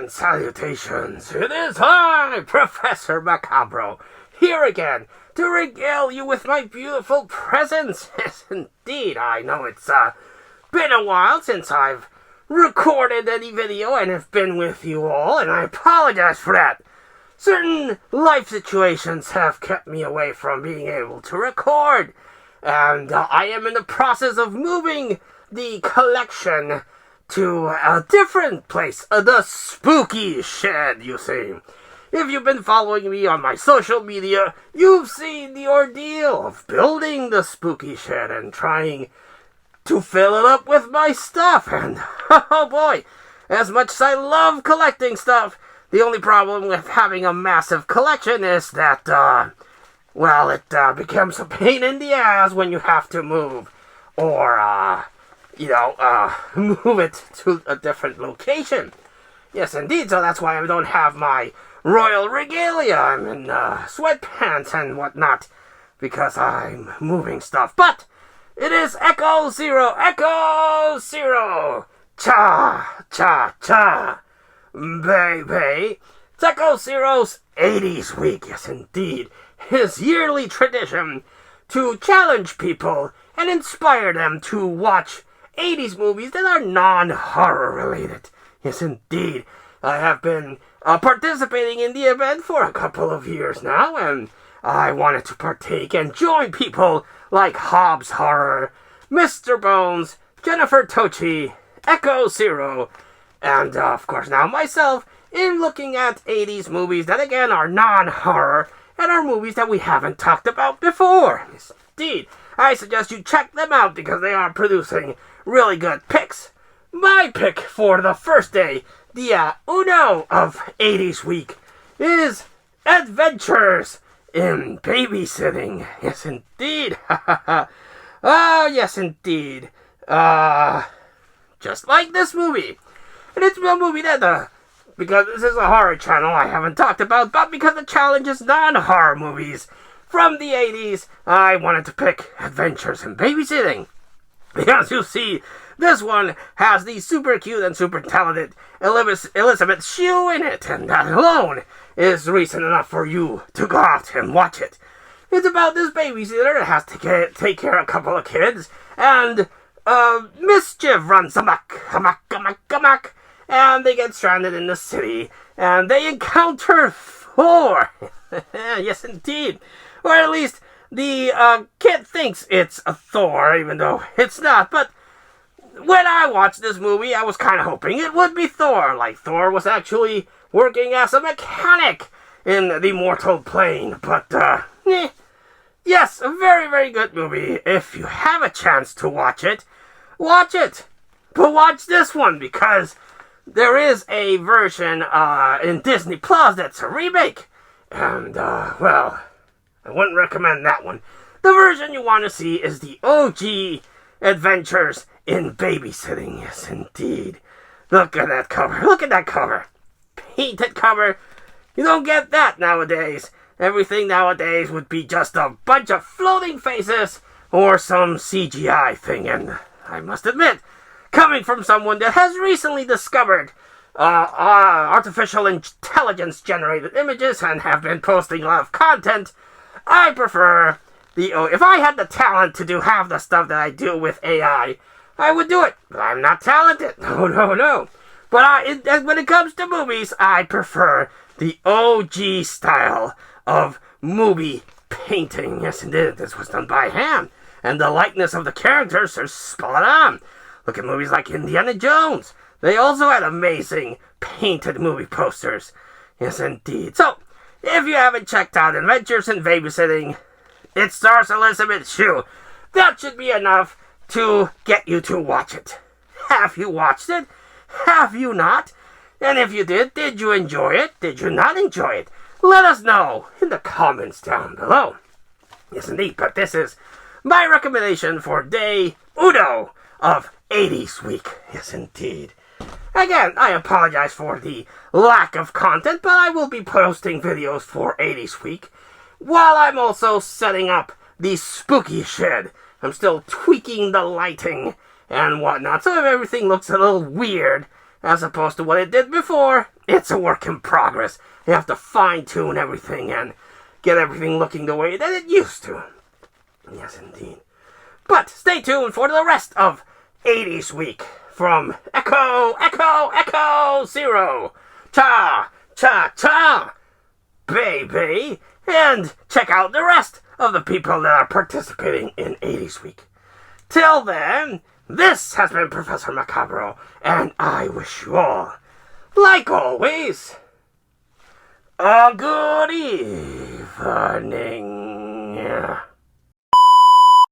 and salutations. It is I, Professor Macabro, here again to regale you with my beautiful presence. Yes, indeed, I know it's been a while since I've recorded any video and have been with you all, and I apologize for that. Certain life situations have kept me away from being able to record, and I am in the process of moving the collection to a different place, the spooky shed, you see. If you've been following me on my social media, you've seen the ordeal of building the spooky shed and trying to fill it up with my stuff. And, oh boy, as much as I love collecting stuff, the only problem with having a massive collection is that, it becomes a pain in the ass when you have to move, or, move it to a different location. Yes, indeed, so that's why I don't have my royal regalia. I'm in sweatpants and whatnot, because I'm moving stuff. But it is Echo Zero, cha, cha, cha, baby. It's Echo Zero's 80's week, yes, indeed. His yearly tradition to challenge people and inspire them to watch 80's movies that are non-horror related. Yes, indeed. I have been participating in the event for a couple of years now, and I wanted to partake and join people like Hobbs Horror, Mr. Bones, Jennifer Tochi, Echo Zero, and of course now myself in looking at 80's movies that again are non-horror and are movies that we haven't talked about before. Yes, indeed. I suggest you check them out because they are producing really good picks. My pick for the first day, the uno of 80's week, is Adventures in Babysitting. Yes, indeed. Oh, yes, indeed. Just like this movie. And it's a movie that, because this is a horror channel I haven't talked about, but because the challenge is non-horror movies from the 80's, I wanted to pick Adventures in Babysitting. Because you see, this one has the super cute and super talented Elizabeth Shue in it, and that alone is reason enough for you to go out and watch it. It's about this babysitter that has to take care of a couple of kids, and mischief runs amok, and they get stranded in the city, and they encounter Thor. Yes, indeed. Or at least the kid thinks it's a Thor, even though it's not. But when I watched this movie, I was kind of hoping it would be Thor. Like Thor was actually working as a mechanic in the mortal plane. But, yes, a very, very good movie. If you have a chance to watch it, watch it. But watch this one, because there is a version in Disney Plus that's a remake. And, I wouldn't recommend that one. The version you want to see is the OG Adventures in Babysitting. Yes, indeed. Look at that cover. Look at that cover. Painted cover. You don't get that nowadays. Everything nowadays would be just a bunch of floating faces or some CGI thing. And I must admit, coming from someone that has recently discovered artificial intelligence generated images and have been posting a lot of content, I prefer if I had the talent to do half the stuff that I do with AI, I would do it. But I'm not talented. No. But when it comes to movies, I prefer the OG style of movie painting. Yes, indeed. This was done by hand. And the likeness of the characters are spot on. Look at movies like Indiana Jones. They also had amazing painted movie posters. Yes, indeed. So, if you haven't checked out Adventures in Babysitting, it stars Elizabeth Shue. That should be enough to get you to watch it. Have you watched it? Have you not? And if you did you enjoy it? Did you not enjoy it? Let us know in the comments down below. Yes, indeed, but this is my recommendation for day uno of 80's week. Yes, indeed. Again, I apologize for the lack of content, but I will be posting videos for 80's week, while I'm also setting up the spooky shed. I'm still tweaking the lighting and whatnot, so if everything looks a little weird, as opposed to what it did before, it's a work in progress. You have to fine-tune everything and get everything looking the way that it used to. Yes, indeed. But stay tuned for the rest of 80's Week from Echo, Echo, Echo Zero. Cha, cha, cha, baby. And check out the rest of the people that are participating in 80's Week. Till then, this has been Professor Macabro, and I wish you all, like always, a good evening.